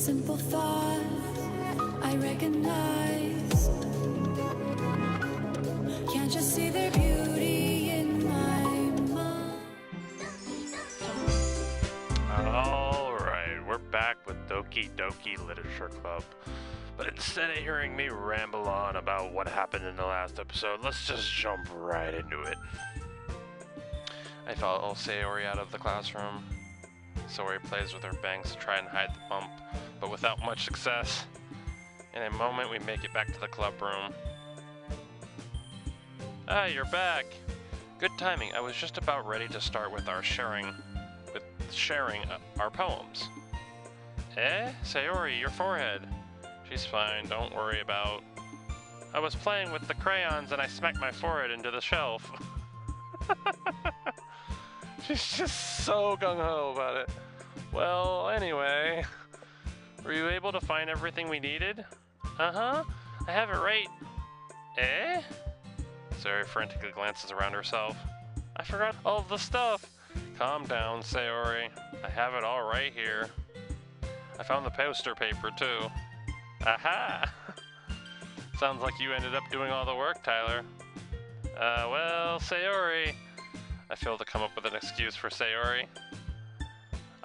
simple thought I recognized. Can't you see their beauty in my mind? Alright, we're back with Doki Doki Literature Club. But instead of hearing me ramble on about what happened in the last episode, let's just jump right into it. I follow Sayori out of the classroom. Sayori plays with her bangs to try and hide the bump, but without much success. In a moment, we make it back to the club room. Ah, you're back! Good timing. I was just about ready to start with sharing our poems. Eh? Sayori, your forehead. She's fine, don't worry about. I was playing with the crayons and I smacked my forehead into the shelf. She's just so gung-ho about it. Well, anyway, were you able to find everything we needed? Uh-huh, I have it right. Eh? Sayori frantically glances around herself. I forgot all of the stuff. Calm down, Sayori. I have it all right here. I found the poster paper, too. Aha! Sounds like you ended up doing all the work, Tyler. Well, Sayori. I failed to come up with an excuse for Sayori.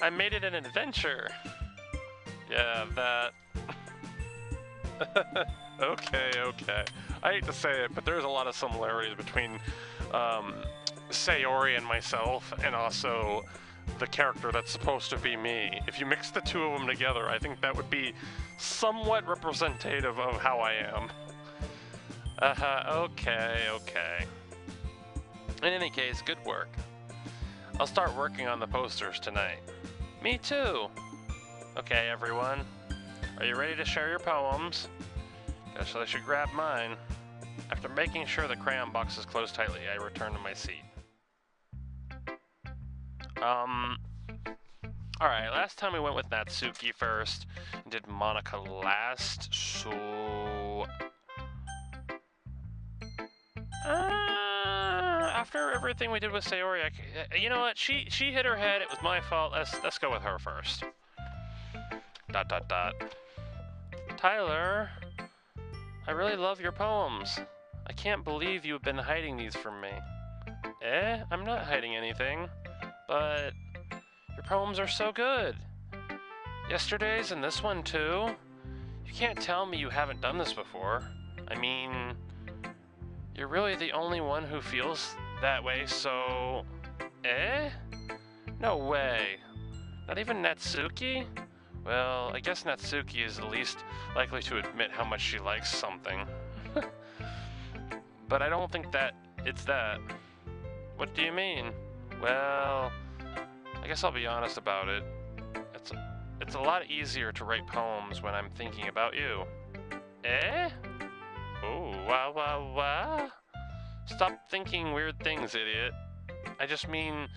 I made it an adventure. Yeah, that. Okay. I hate to say it, but there's a lot of similarities between Sayori and myself, and also the character that's supposed to be me. If you mix the two of them together, I think that would be somewhat representative of how I am. Okay. In any case, good work. I'll start working on the posters tonight. Me too! Okay, everyone. Are you ready to share your poems? Guess I should grab mine. After making sure the crayon box is closed tightly, I return to my seat. Alright, last time we went with Natsuki first, and did Monica last, so... after everything we did with Sayori, you know what, she hit her head, it was my fault, let's go with her first. ... Tyler, I really love your poems. I can't believe you've been hiding these from me. Eh? I'm not hiding anything, but your poems are so good. Yesterday's and this one too. You can't tell me you haven't done this before. I mean, you're really the only one who feels that way, so... Eh? No way. Not even Natsuki? Well, I guess Natsuki is the least likely to admit how much she likes something. But I don't think that it's that. What do you mean? Well, I guess I'll be honest about it. It's a lot easier to write poems when I'm thinking about you. Eh? Oh, wow. Stop thinking weird things, idiot. I just mean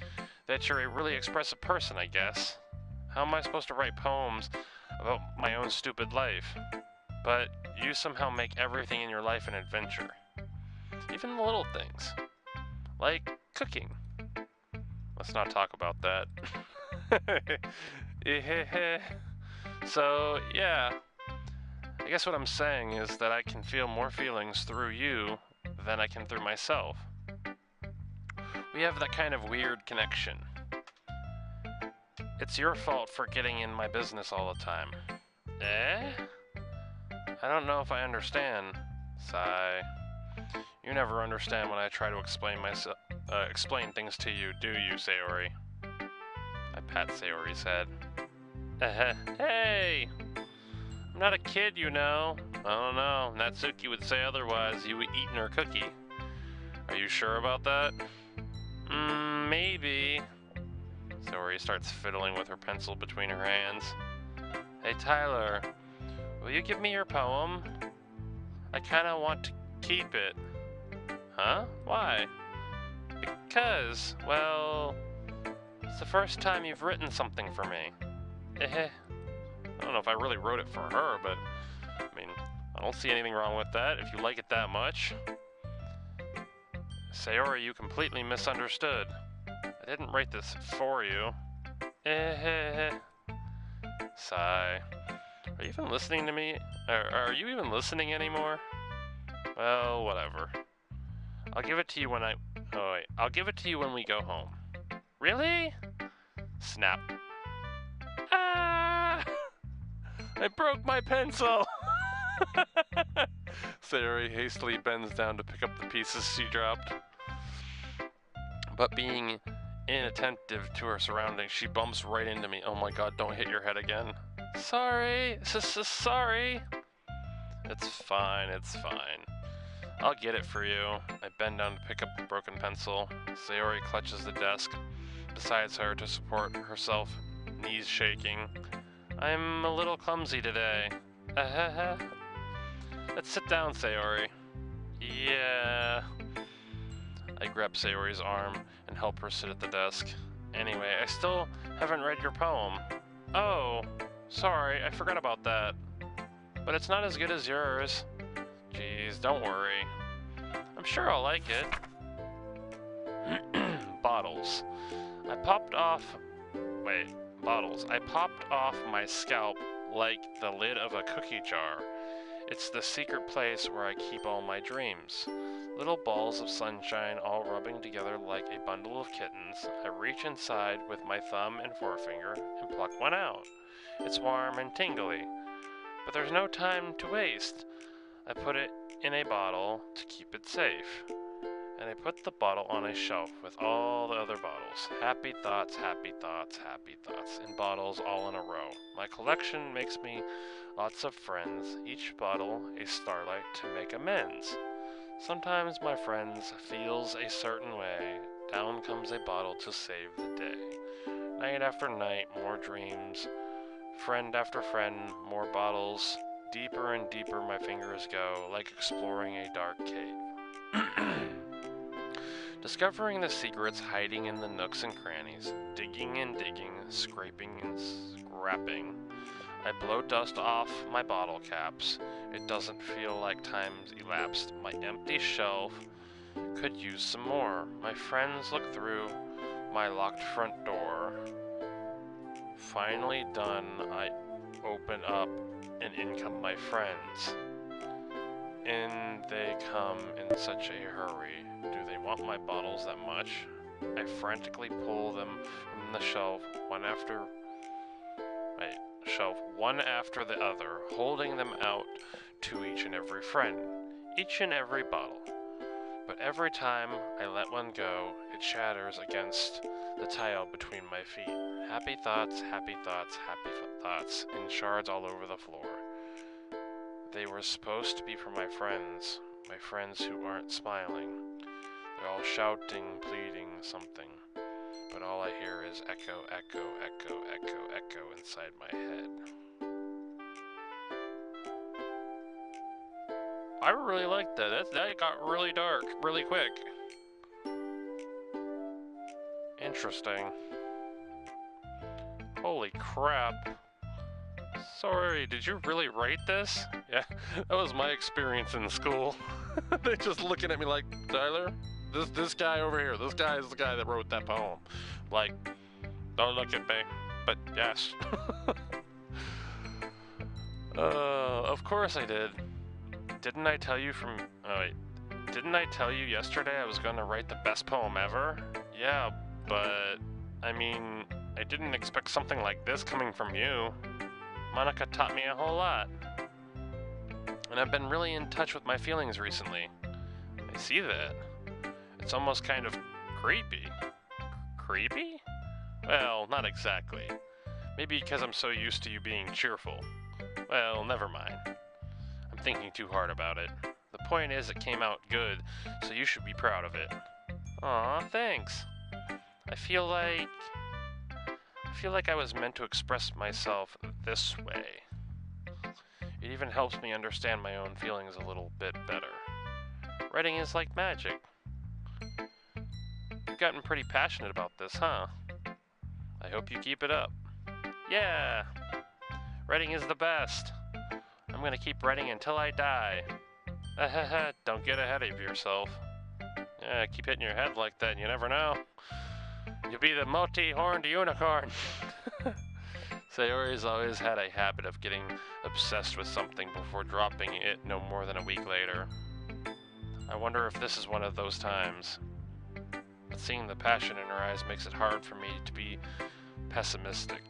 that you're a really expressive person, I guess. How am I supposed to write poems about my own stupid life? But you somehow make everything in your life an adventure. Even the little things. Like cooking. Let's not talk about that. So, yeah. I guess what I'm saying is that I can feel more feelings through you than I can through myself. We have that kind of weird connection. It's your fault for getting in my business all the time. Eh? I don't know if I understand. Sigh. You never understand when I try to explain things to you, do you, Sayori? I pat Sayori's head. Hey! I'm not a kid, you know. I don't know. Natsuki would say otherwise. You would eaten her cookie. Are you sure about that? Maybe. Sayori starts fiddling with her pencil between her hands. Hey, Tyler. Will you give me your poem? I kinda want to keep it. Huh? Why? Because, well, it's the first time you've written something for me. I don't know if I really wrote it for her, but, I mean, I don't see anything wrong with that if you like it that much. Sayori, you completely misunderstood. I didn't write this for you. Sigh. Are you even listening to me? Are you even listening anymore? Well, whatever. I'll give it to you when I'll give it to you when we go home. Really? Snap. Ah! I broke my pencil! Sayori hastily bends down to pick up the pieces she dropped. But being inattentive to her surroundings, she bumps right into me. Oh my god, don't hit your head again. Sorry. Sorry. It's fine, it's fine. I'll get it for you. I bend down to pick up the broken pencil. Sayori clutches the desk beside her to support herself, knees shaking. I'm a little clumsy today. Let's sit down, Sayori. Yeah. I grab Sayori's arm and help her sit at the desk. Anyway, I still haven't read your poem. Oh, sorry, I forgot about that. But it's not as good as yours. Jeez, don't worry. I'm sure I'll like it. Bottles. I popped off my scalp like the lid of a cookie jar. It's the secret place where I keep all my dreams. Little balls of sunshine all rubbing together like a bundle of kittens. I reach inside with my thumb and forefinger and pluck one out. It's warm and tingly, but there's no time to waste. I put it in a bottle to keep it safe, and I put the bottle on a shelf with all the other bottles. Happy thoughts, happy thoughts, happy thoughts, in bottles all in a row. My collection makes me lots of friends, each bottle a starlight to make amends. Sometimes my friends feels a certain way, down comes a bottle to save the day. Night after night, more dreams, friend after friend, more bottles, deeper and deeper my fingers go, like exploring a dark cave. Discovering the secrets hiding in the nooks and crannies, digging and digging, scraping and scrapping. I blow dust off my bottle caps. It doesn't feel like time's elapsed. My empty shelf could use some more. My friends look through my locked front door. Finally done, I open up and in come my friends. In they come in such a hurry. Do they want my bottles that much? I frantically pull them from the shelf, one after the other, holding them out to each and every friend, each and every bottle. But every time I let one go, it shatters against the tile between my feet. Happy thoughts, happy thoughts, happy thoughts, in shards all over the floor. They were supposed to be for my friends who aren't smiling. They're all shouting, pleading something, but all I hear is echo, echo, echo, echo, echo inside my head. I really liked that. That got really dark, really quick. Interesting. Holy crap. Sorry, did you really write this? Yeah, that was my experience in school. They just looking at me like, Tyler, this guy over here, this guy is the guy that wrote that poem. Like, don't look at me, but yes. Of course I did. Didn't I tell you yesterday I was gonna write the best poem ever? Yeah, but, I mean, I didn't expect something like this coming from you. Monica taught me a whole lot. And I've been really in touch with my feelings recently. I see that. It's almost kind of creepy. Creepy? Well, not exactly. Maybe because I'm so used to you being cheerful. Well, never mind. I'm thinking too hard about it. The point is it came out good, so you should be proud of it. Aw, thanks. I feel like I was meant to express myself this way. It even helps me understand my own feelings a little bit better. Writing is like magic. You've gotten pretty passionate about this, huh? I hope you keep it up. Yeah! Writing is the best. I'm gonna keep writing until I die. Don't get ahead of yourself. Yeah, keep hitting your head like that and you never know. You'll be the multi-horned unicorn. Sayori's always had a habit of getting obsessed with something before dropping it no more than a week later. I wonder if this is one of those times. But seeing the passion in her eyes makes it hard for me to be pessimistic.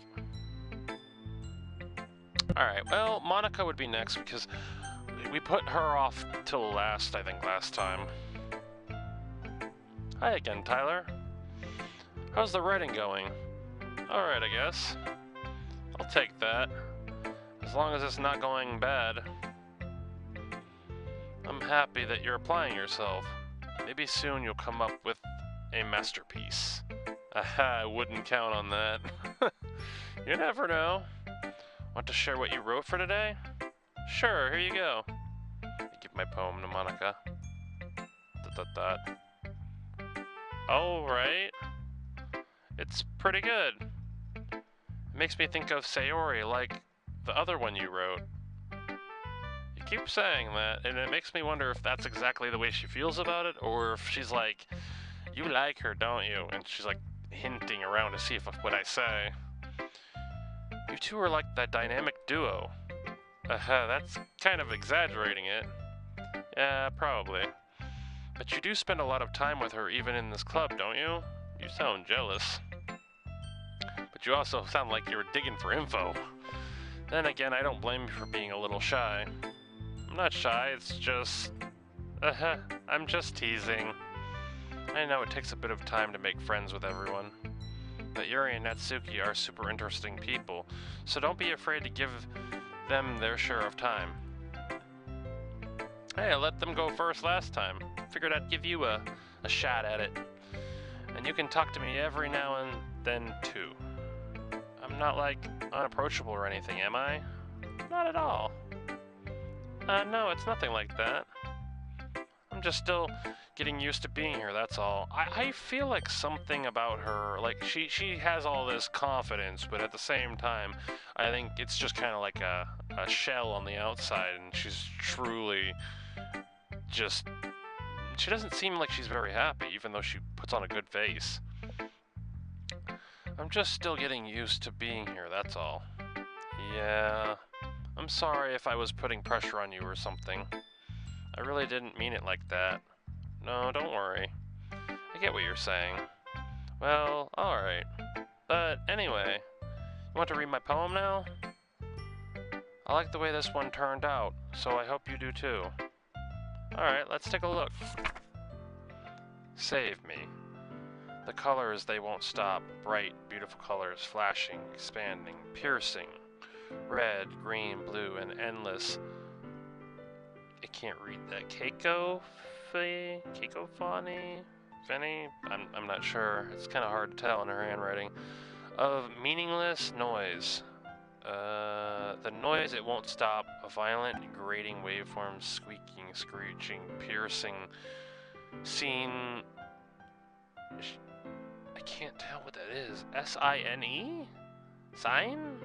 Alright, well, Monica would be next because we put her off till last, I think, last time. Hi again, Tyler. How's the writing going? Alright, I guess. I'll take that. As long as it's not going bad. I'm happy that you're applying yourself. Maybe soon you'll come up with a masterpiece. Aha, I wouldn't count on that. You never know. Want to share what you wrote for today? Sure, here you go. I give my poem to Monica. Alright. It's pretty good. It makes me think of Sayori, like the other one you wrote. You keep saying that, and it makes me wonder if that's exactly the way she feels about it, or if she's like, you like her, don't you? And she's like hinting around to see if what I say. You two are like that dynamic duo. That's kind of exaggerating it. Yeah, probably. But you do spend a lot of time with her even in this club, don't you? You sound jealous. But you also sound like you're digging for info. Then again, I don't blame you for being a little shy. I'm not shy, it's just... I'm just teasing. I know it takes a bit of time to make friends with everyone. But Yuri and Natsuki are super interesting people, so don't be afraid to give them their share of time. Hey, I let them go first last time. Figured I'd give you a shot at it. And you can talk to me every now and then, too. I'm not, like, unapproachable or anything, am I? Not at all. No, it's nothing like that. I'm just still getting used to being here, that's all. I feel like something about her, like, she has all this confidence, but at the same time, I think it's just kind of like a shell on the outside, and she's truly just... She doesn't seem like she's very happy, even though she puts on a good face. I'm just still getting used to being here, that's all. Yeah, I'm sorry if I was putting pressure on you or something. I really didn't mean it like that. No, don't worry. I get what you're saying. Well, alright. But anyway, you want to read my poem now? I like the way this one turned out, so I hope you do too. Alright, let's take a look. Save me. The colors, they won't stop. Bright, beautiful colors, flashing, expanding, piercing. Red, green, blue, and endless. I can't read that. Cacophony? Fenny? I'm not sure. It's kind of hard to tell in her handwriting. Of meaningless noise. The noise, it won't stop. A violent, grating waveform, squeaking, screeching, piercing. Scene... I can't tell what that is. S-I-N-E? Sign?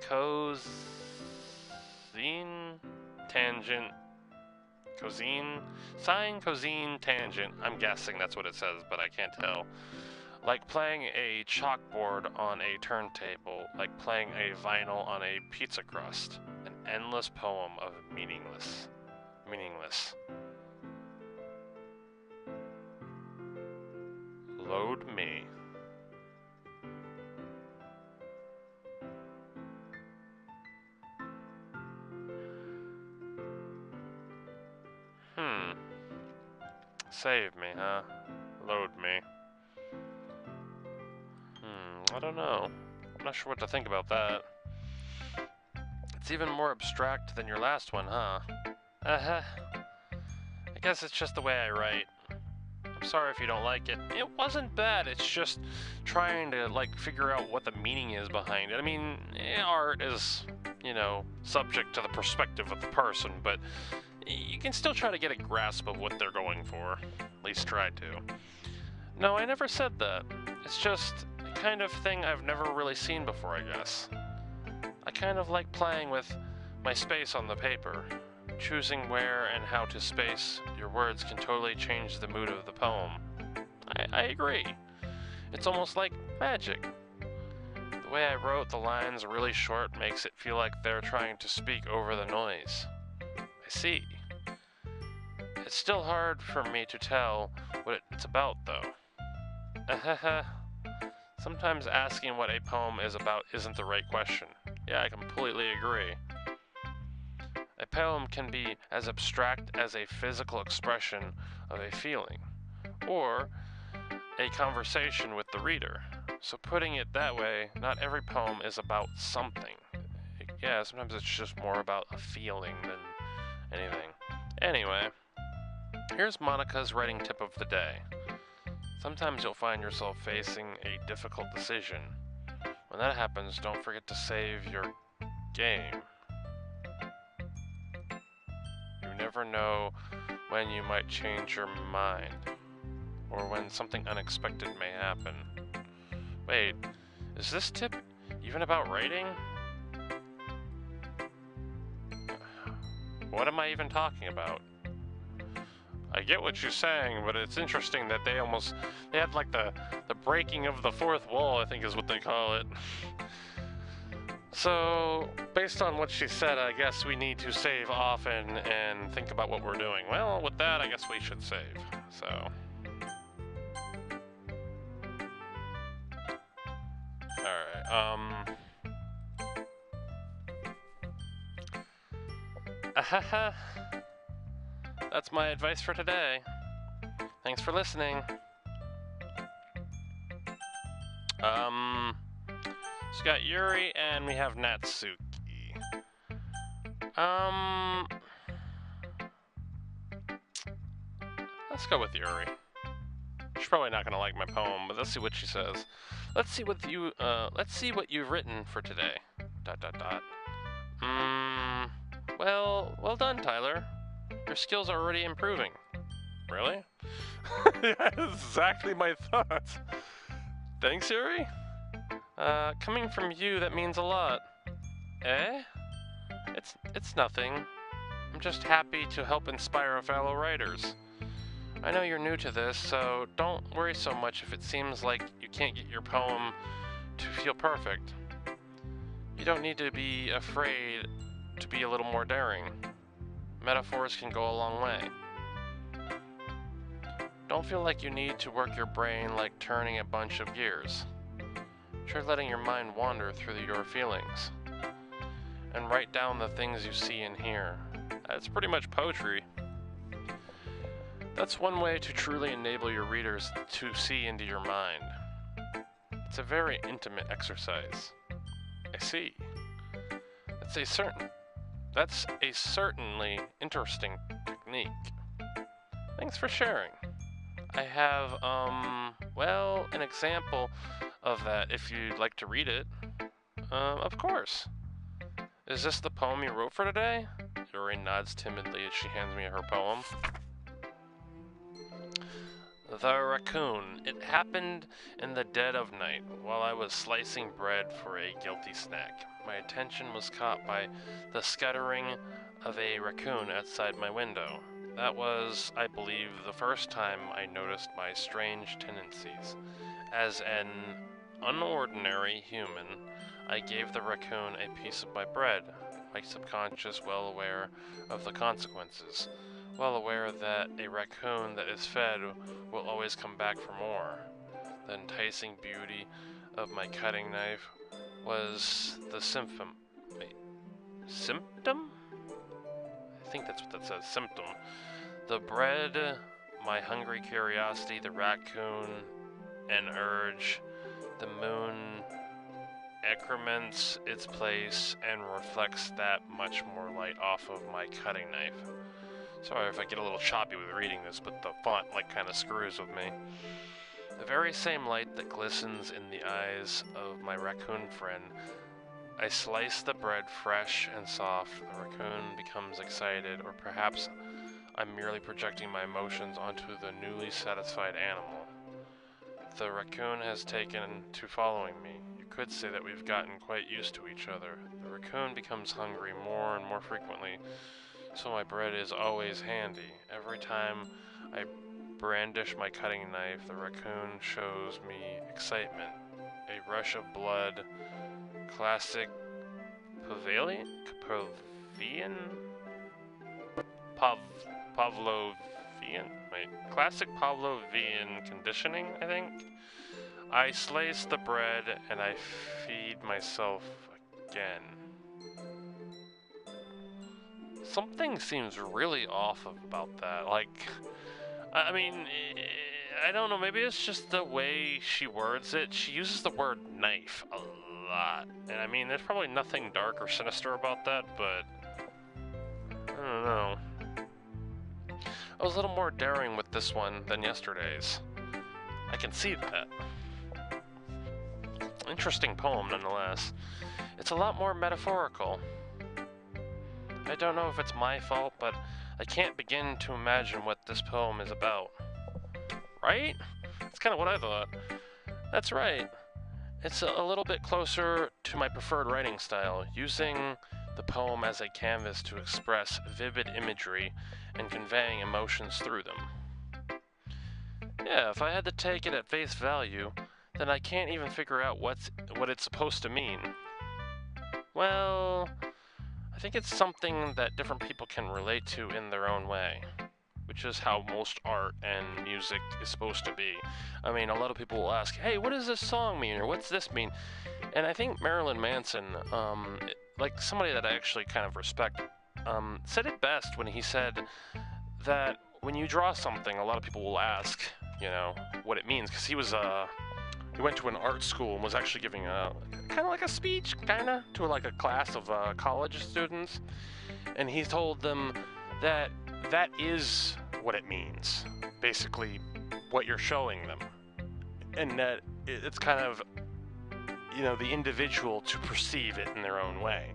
Cosine? Tangent? Cosine? Sine, cosine, tangent. I'm guessing that's what it says, but I can't tell. Like playing a chalkboard on a turntable. Like playing a vinyl on a pizza crust. An endless poem of meaningless. Meaningless. Load me. Save me, huh? Load me. I don't know. I'm not sure what to think about that. It's even more abstract than your last one, huh? I guess it's just the way I write. I'm sorry if you don't like it. It wasn't bad, it's just trying to, like, figure out what the meaning is behind it. I mean, art is, you know, subject to the perspective of the person, but you can still try to get a grasp of what they're going for. At least try to. No, I never said that. It's just a kind of thing I've never really seen before, I guess. I kind of like playing with my space on the paper. Choosing where and how to space your words can totally change the mood of the poem. I agree. It's almost like magic. The The way I wrote the lines really short makes it feel like they're trying to speak over the noise. I see. It's still hard for me to tell what it's about, though. Sometimes asking what a poem is about isn't the right question. Yeah, I completely agree. A poem can be as abstract as a physical expression of a feeling, or a conversation with the reader. So putting it that way, not every poem is about something. Yeah, sometimes it's just more about a feeling than anything. Anyway, here's Monica's writing tip of the day. Sometimes you'll find yourself facing a difficult decision. When that happens, don't forget to save your game. You never know when you might change your mind, or when something unexpected may happen. Wait, is this tip even about writing? What am I even talking about? I get what you're saying, but it's interesting that they had like the breaking of the fourth wall, I think is what they call it. So, based on what she said, I guess we need to save often and think about what we're doing. Well, with that, I guess we should save. So. Alright, ahaha. That's my advice for today. Thanks for listening. So we got Yuri and we have Natsuki. Let's go with Yuri. She's probably not gonna like my poem, but let's see what she says. Let's see what you've written for today. ... Well done, Tyler. Your skills are already improving. Really? Yeah, that's exactly my thoughts. Thanks, Yuri. Coming from you, that means a lot. Eh? It's nothing. I'm just happy to help inspire fellow writers. I know you're new to this, so don't worry so much if it seems like you can't get your poem to feel perfect. You don't need to be afraid to be a little more daring. Metaphors can go a long way. Don't feel like you need to work your brain like turning a bunch of gears. Try letting your mind wander through your feelings. And write down the things you see and hear. That's pretty much poetry. That's one way to truly enable your readers to see into your mind. It's a very intimate exercise. I see. That's a certainly interesting technique. Thanks for sharing. I have, an example of that if you'd like to read it. Of course. Is this the poem you wrote for today? Yuri nods timidly as she hands me her poem. The Raccoon. It happened in the dead of night, while I was slicing bread for a guilty snack. My attention was caught by the scuttering of a raccoon outside my window. That was, I believe, the first time I noticed my strange tendencies. As an unordinary human, I gave the raccoon a piece of my bread, my subconscious well aware of the consequences. Well aware that a raccoon that is fed will always come back for more. The enticing beauty of my cutting knife was the symptom? I think that's what that says, symptom. The bread, my hungry curiosity, the raccoon, an urge, the moon increments its place and reflects that much more light off of my cutting knife. Sorry if I get a little choppy with reading this, but the font kind of screws with me. The very same light that glistens in the eyes of my raccoon friend. I slice the bread fresh and soft. The raccoon becomes excited, or perhaps I'm merely projecting my emotions onto the newly satisfied animal. The raccoon has taken to following me. You could say that we've gotten quite used to each other. The raccoon becomes hungry more and more frequently, so my bread is always handy. Every time I brandish my cutting knife, the raccoon shows me excitement. A rush of blood Classic Pavilion? Pavlovian? Wait, classic Pavlovian conditioning, I think? I slice the bread and I feed myself again. Something seems really off about that. Like, I mean, I don't know, maybe it's just the way she words it. She uses the word knife a lot. And I mean, there's probably nothing dark or sinister about that, but I don't know. I was a little more daring with this one than yesterday's. I can see that. Interesting poem, nonetheless. It's a lot more metaphorical. I don't know if it's my fault, but I can't begin to imagine what this poem is about. Right? That's kind of what I thought. That's right. It's a little bit closer to my preferred writing style, using the poem as a canvas to express vivid imagery and conveying emotions through them. Yeah, if I had to take it at face value, then I can't even figure out what it's supposed to mean. Well, I think it's something that different people can relate to in their own way, which is how most art and music is supposed to be. I mean, a lot of people will ask, hey, what does this song mean, or what's this mean? And I think Marilyn Manson, like somebody that I actually kind of respect, said it best when he said that when you draw something, a lot of people will ask, you know, what it means, because he went to an art school and was actually giving a kind of like a speech, to like a class of college students, and he told them that that is what it means, basically what you're showing them, and that it's kind of, you know, the individual to perceive it in their own way.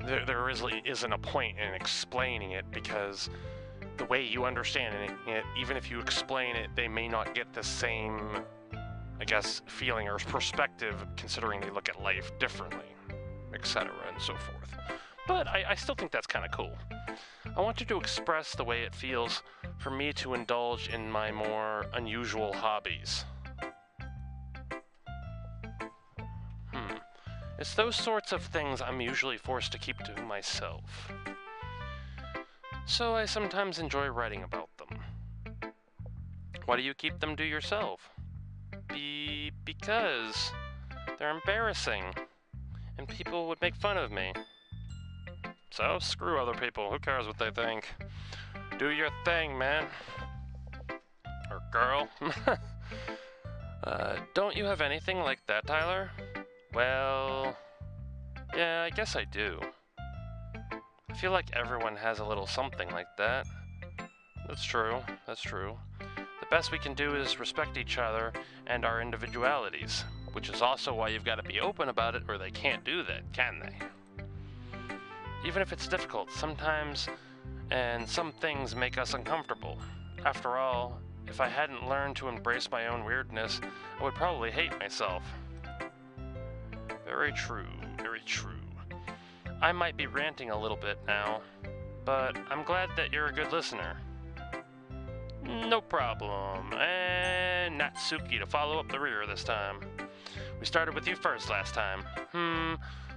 There really isn't a point in explaining it, because the way you understand it, even if you explain it, they may not get the same, I guess, feeling or perspective, considering they look at life differently, etc. and so forth. But I still think that's kind of cool. I wanted to express the way it feels for me to indulge in my more unusual hobbies. It's those sorts of things I'm usually forced to keep to myself. So I sometimes enjoy writing about them. Why do you keep them to yourself? Because they're embarrassing, and people would make fun of me. So screw other people, who cares what they think? Do your thing, man. Or girl. Don't you have anything like that, Tyler? Well, yeah, I guess I do. I feel like everyone has a little something like that. That's true. The best we can do is respect each other and our individualities, which is also why you've got to be open about it, or they can't do that, can they? Even if it's difficult sometimes, and some things make us uncomfortable. After all, if I hadn't learned to embrace my own weirdness, I would probably hate myself. Very true. I might be ranting a little bit now, but I'm glad that you're a good listener. No problem. And Natsuki to follow up the rear this time. We started with you first last time.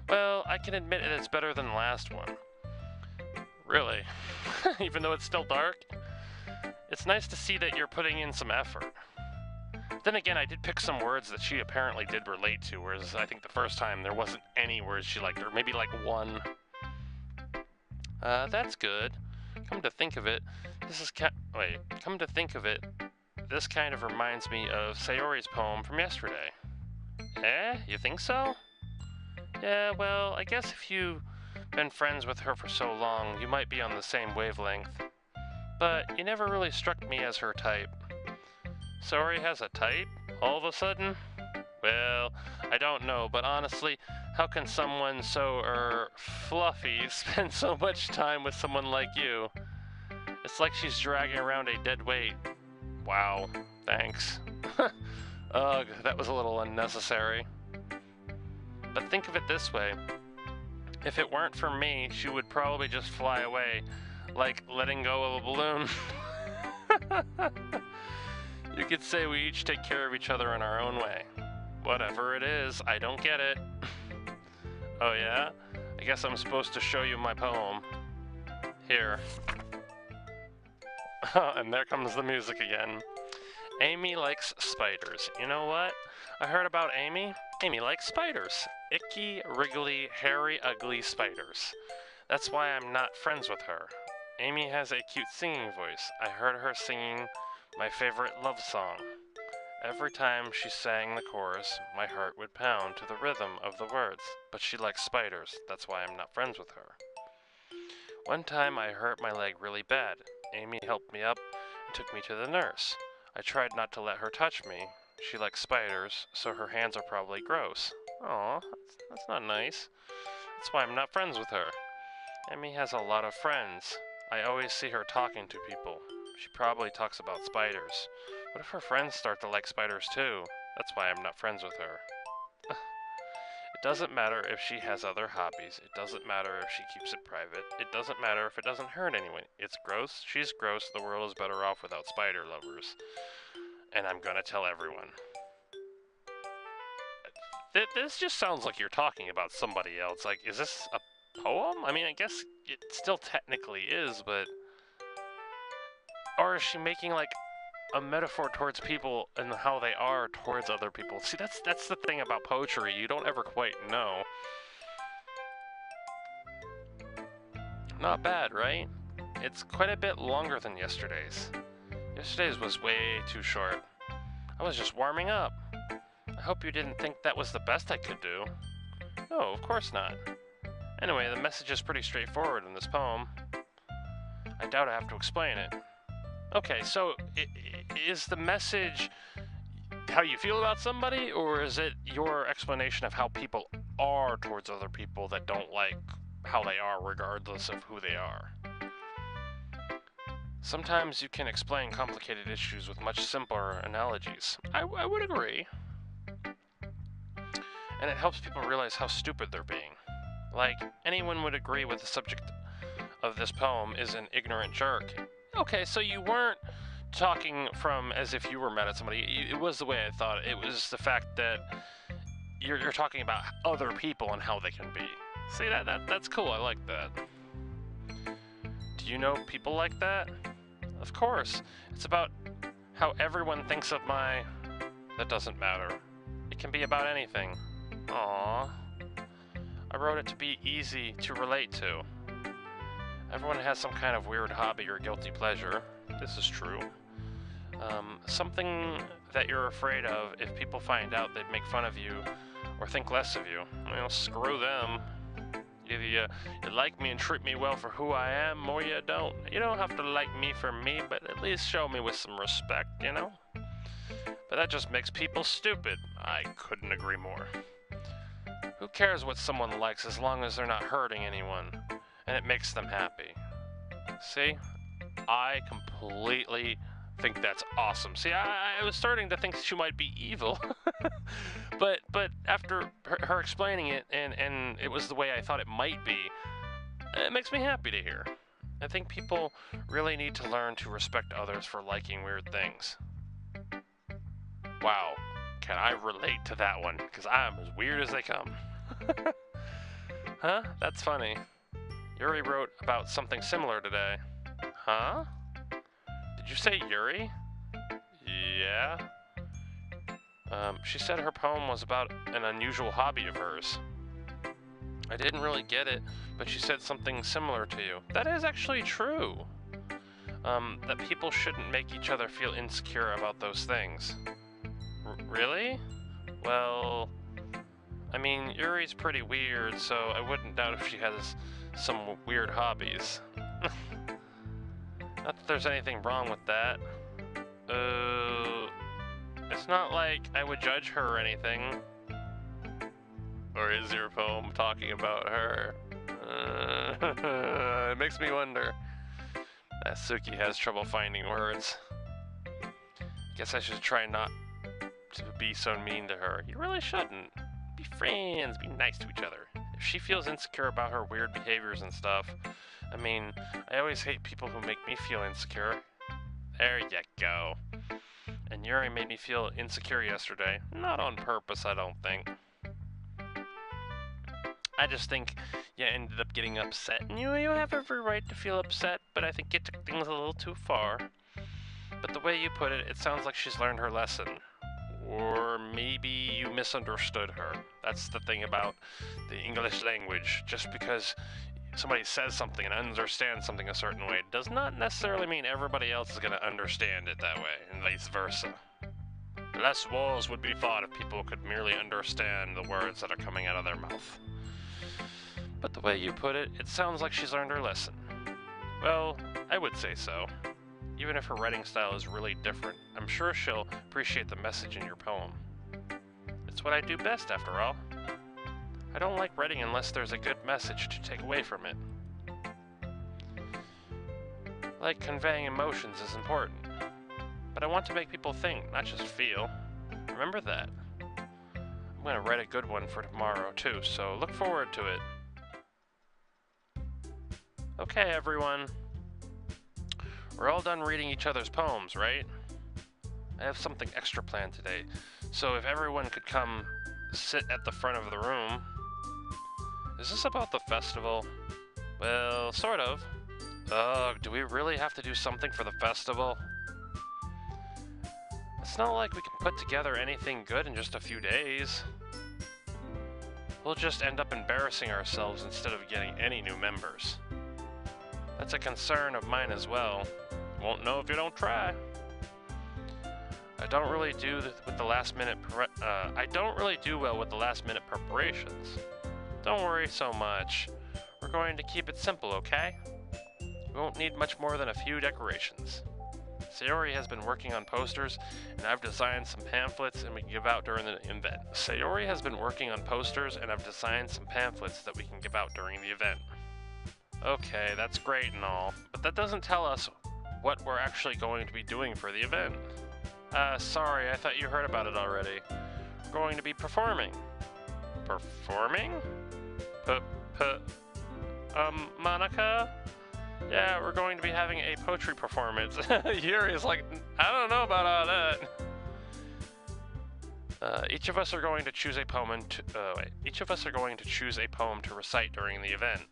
Well, I can admit it's better than the last one. Really? Even though it's still dark? It's nice to see that you're putting in some effort. Then again, I did pick some words that she apparently did relate to, whereas I think the first time there wasn't any words she liked, or maybe like one. That's good. Come to think of it, this kind of reminds me of Sayori's poem from yesterday. You think so? Yeah, well, I guess if you've been friends with her for so long, you might be on the same wavelength. But you never really struck me as her type. Sayori has a type, all of a sudden? Well, I don't know, but honestly, how can someone so, fluffy spend so much time with someone like you? It's like she's dragging around a dead weight. Wow, thanks. Ugh, that was a little unnecessary. But think of it this way. If it weren't for me, she would probably just fly away, like letting go of a balloon. You could say we each take care of each other in our own way. Whatever it is, I don't get it. Oh yeah? I guess I'm supposed to show you my poem. Here. And there comes the music again. Amy likes spiders. You know what? I heard about Amy. Amy likes spiders. Icky, wriggly, hairy, ugly spiders. That's why I'm not friends with her. Amy has a cute singing voice. I heard her singing my favorite love song. Every time she sang the chorus, my heart would pound to the rhythm of the words. But she likes spiders. That's why I'm not friends with her. One time I hurt my leg really bad. Amy helped me up and took me to the nurse. I tried not to let her touch me. She likes spiders, so her hands are probably gross. Aw, that's not nice. That's why I'm not friends with her. Amy has a lot of friends. I always see her talking to people. She probably talks about spiders. What if her friends start to like spiders too? That's why I'm not friends with her. It doesn't matter if she has other hobbies. It doesn't matter if she keeps it private. It doesn't matter if it doesn't hurt anyone. It's gross. She's gross. The world is better off without spider lovers. And I'm gonna tell everyone. This just sounds like you're talking about somebody else. Like, is this a poem? I mean, I guess it still technically is, but... Or is she making, like, a metaphor towards people and how they are towards other people? See, that's the thing about poetry. You don't ever quite know. Not bad, right? It's quite a bit longer than yesterday's. Yesterday's was way too short. I was just warming up. I hope you didn't think that was the best I could do. No, of course not. Anyway, the message is pretty straightforward in this poem. I doubt I have to explain it. Okay, so is the message how you feel about somebody, or is it your explanation of how people are towards other people that don't like how they are regardless of who they are? Sometimes you can explain complicated issues with much simpler analogies. I would agree. And it helps people realize how stupid they're being. Like, anyone would agree with the subject of this poem is an ignorant jerk. Okay, so you weren't talking from as if you were mad at somebody. It was the way I thought. It was the fact that you're talking about other people and how they can be. See, that's cool. I like that. Do you know people like that? Of course. It's about how everyone thinks of my... That doesn't matter. It can be about anything. Aww. I wrote it to be easy to relate to. Everyone has some kind of weird hobby or guilty pleasure. This is true. Something that you're afraid of if people find out they'd make fun of you or think less of you. Well, screw them. Either you like me and treat me well for who I am, or you don't. You don't have to like me for me, but at least show me with some respect, you know? But that just makes people stupid. I couldn't agree more. Who cares what someone likes as long as they're not hurting anyone, and it makes them happy? See? I completely think that's awesome. See, I was starting to think she might be evil, but after her explaining it, and it was the way I thought it might be, it makes me happy to hear. I think people really need to learn to respect others for liking weird things. Wow, can I relate to that one? Because I'm as weird as they come. Huh? That's funny. Yuri wrote about something similar today. Huh? Did you say Yuri? Yeah. She said her poem was about an unusual hobby of hers. I didn't really get it, but she said something similar to you. That is actually true. That people shouldn't make each other feel insecure about those things. Really? Well, I mean, Yuri's pretty weird, so I wouldn't doubt if she has some weird hobbies. Not that there's anything wrong with that. It's not like I would judge her or anything. Or is your poem talking about her? It makes me wonder. Suki has trouble finding words. Guess I should try not to be so mean to her. You really shouldn't. Be friends, be nice to each other. If she feels insecure about her weird behaviors and stuff, I mean, I always hate people who make me feel insecure. There you go. And Yuri made me feel insecure yesterday. Not on purpose, I don't think. I just think you ended up getting upset, and you have every right to feel upset, but I think you took things a little too far. But the way you put it, it sounds like she's learned her lesson. Or maybe you misunderstood her. That's the thing about the English language. Just because somebody says something and understands something a certain way does not necessarily mean everybody else is going to understand it that way, and vice versa. Less wars would be fought if people could merely understand the words that are coming out of their mouth. But the way you put it, it sounds like she's learned her lesson. Well, I would say so. Even if her writing style is really different, I'm sure she'll appreciate the message in your poem. It's what I do best, after all. I don't like writing unless there's a good message to take away from it. Like conveying emotions is important, but I want to make people think, not just feel. Remember that. I'm going to write a good one for tomorrow, too, so look forward to it. Okay, everyone. We're all done reading each other's poems, right? I have something extra planned today, so if everyone could come sit at the front of the room. Is this about the festival? Well, sort of. Ugh, do we really have to do something for the festival? It's not like we can put together anything good in just a few days. We'll just end up embarrassing ourselves instead of getting any new members. That's a concern of mine as well. Won't know if you don't try. I don't really do with the last minute. I don't really do well with the last minute preparations. Don't worry so much. We're going to keep it simple, okay? We won't need much more than a few decorations. Sayori has been working on posters, and I've designed some pamphlets and we can give out during the event. Sayori has been working on posters, and I've designed some pamphlets that we can give out during the event. Okay, that's great and all, but that doesn't tell us what we're actually going to be doing for the event. Sorry, I thought you heard about it already. We're going to be performing. Performing? Monica? Yeah, we're going to be having a poetry performance. Yuri's like, I don't know about all that. Each of us are going to choose a poem Each of us are going to choose a poem to recite during the event.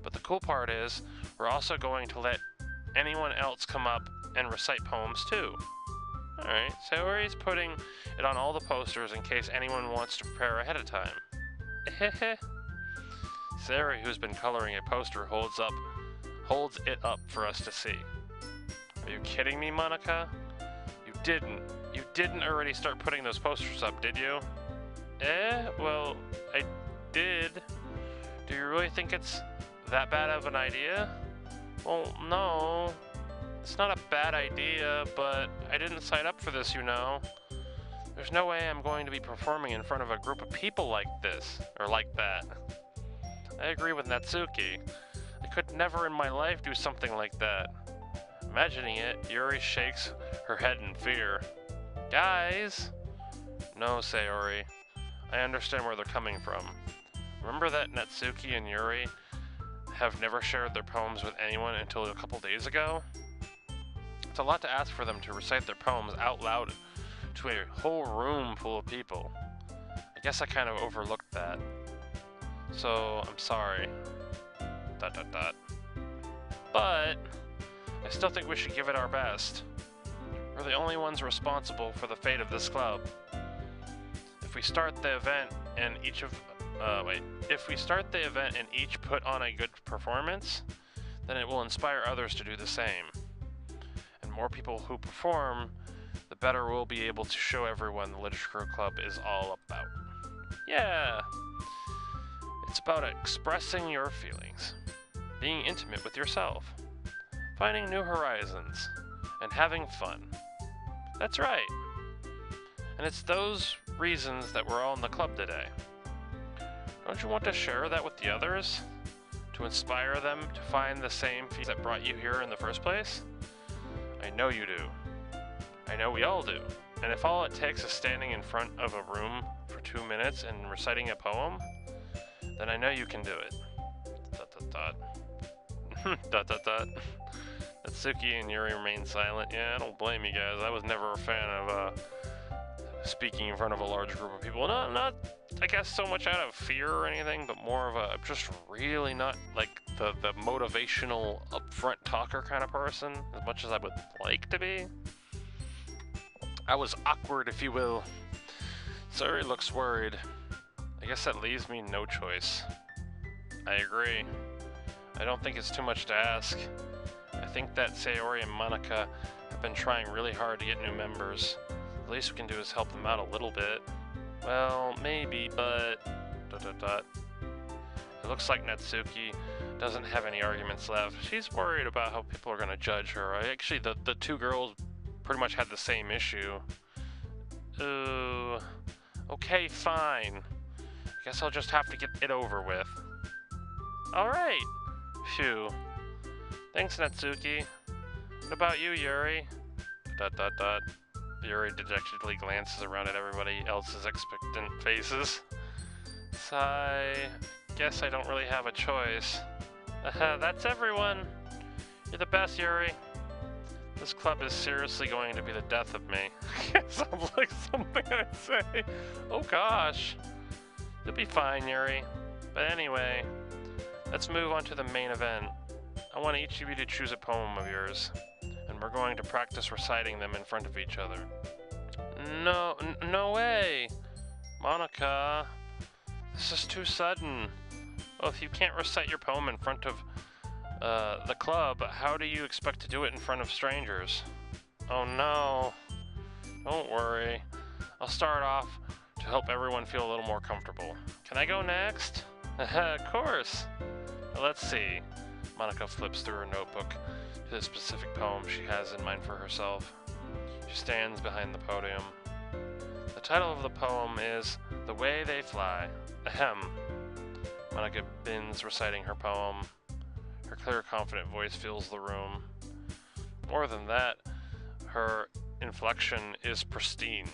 But the cool part is, we're also going to let anyone else come up and recite poems too. Alright, Sayori's putting it on all the posters in case anyone wants to prepare ahead of time. Sayori, who's been coloring a poster, holds it up for us to see. Are you kidding me, Monica? You didn't already start putting those posters up, did you? Well, I did. Do you really think it's that bad of an idea? Well, no. It's not a bad idea, but I didn't sign up for this, you know. There's no way I'm going to be performing in front of a group of people like this, or like that. I agree with Natsuki. I could never in my life do something like that. Imagining it, Yuri shakes her head in fear. Guys! No, Sayori. I understand where they're coming from. Remember that Natsuki and Yuri have never shared their poems with anyone until a couple days ago? It's a lot to ask for them to recite their poems out loud to a whole room full of people. I guess I kind of overlooked that. So, I'm sorry. ... But I still think we should give it our best. We're the only ones responsible for the fate of this club. If we start the event and each put on a good performance, then it will inspire others to do the same. And more people who perform, the better we'll be able to show everyone the Literature Club is all about. Yeah! It's about expressing your feelings, being intimate with yourself, finding new horizons, and having fun. That's right. And it's those reasons that we're all in the club today. Don't you want to share that with the others? To inspire them to find the same feelings that brought you here in the first place? I know you do. I know we all do. And if all it takes is standing in front of a room for 2 minutes and reciting a poem, then I know you can do it. ... Natsuki and Yuri remain silent. Yeah, I don't blame you guys. I was never a fan of speaking in front of a large group of people. Not I guess, so much out of fear or anything, but more of a just really not like the motivational upfront talker kind of person, as much as I would like to be. I was awkward, if you will. Sayori looks worried. I guess that leaves me no choice. I agree. I don't think it's too much to ask. I think that Sayori and Monica have been trying really hard to get new members. The least we can do is help them out a little bit. Well, maybe, but... It looks like Natsuki doesn't have any arguments left. She's worried about how people are going to judge her. Actually, the two girls pretty much had the same issue. Okay, fine. I guess I'll just have to get it over with. Alright. Phew. Thanks, Natsuki. What about you, Yuri? Yuri dejectedly glances around at everybody else's expectant faces. So I guess I don't really have a choice. That's everyone. You're the best, Yuri. This club is seriously going to be the death of me. Sounds like something I'd say. Oh gosh. You'll be fine, Yuri. But anyway, let's move on to the main event. I want each of you to choose a poem of yours, and we're going to practice reciting them in front of each other. No way! Monica, this is too sudden. Well, if you can't recite your poem in front of the club, how do you expect to do it in front of strangers? Oh no. Don't worry. I'll start off to help everyone feel a little more comfortable. Can I go next? Of course. Well, let's see. Monica flips through her notebook to the specific poem she has in mind for herself. She stands behind the podium. The title of the poem is The Way They Fly. Ahem. Monica begins reciting her poem. Her clear, confident voice fills the room. More than that, her inflection is pristine.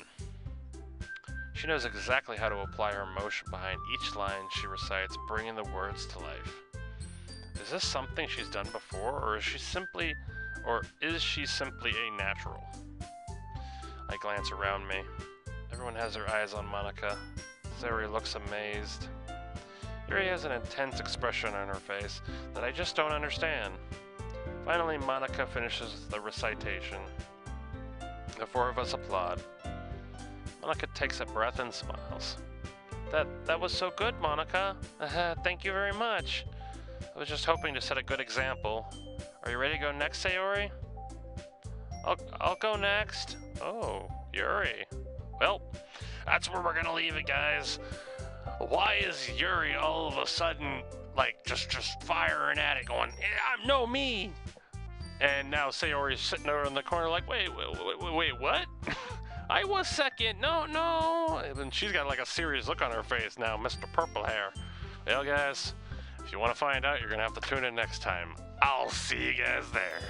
She knows exactly how to apply her emotion behind each line she recites, bringing the words to life. Is this something she's done before, or is she simply a natural? I glance around me. Everyone has their eyes on Monica. Sayori looks amazed. Yuri has an intense expression on her face that I just don't understand. Finally, Monica finishes the recitation. The four of us applaud. Monica takes a breath and smiles. That was so good, Monica. Thank you very much. I was just hoping to set a good example. Are you ready to go next, Sayori? I'll go next. Oh, Yuri. Well, that's where we're gonna leave it, guys. Why is Yuri all of a sudden, like, just firing at it, going, yeah, no, me? And now Sayori's sitting over in the corner like, wait, what? I was second. No. And she's got like a serious look on her face now, Mr. Purple Hair. Well, guys, if you want to find out, you're going to have to tune in next time. I'll see you guys there.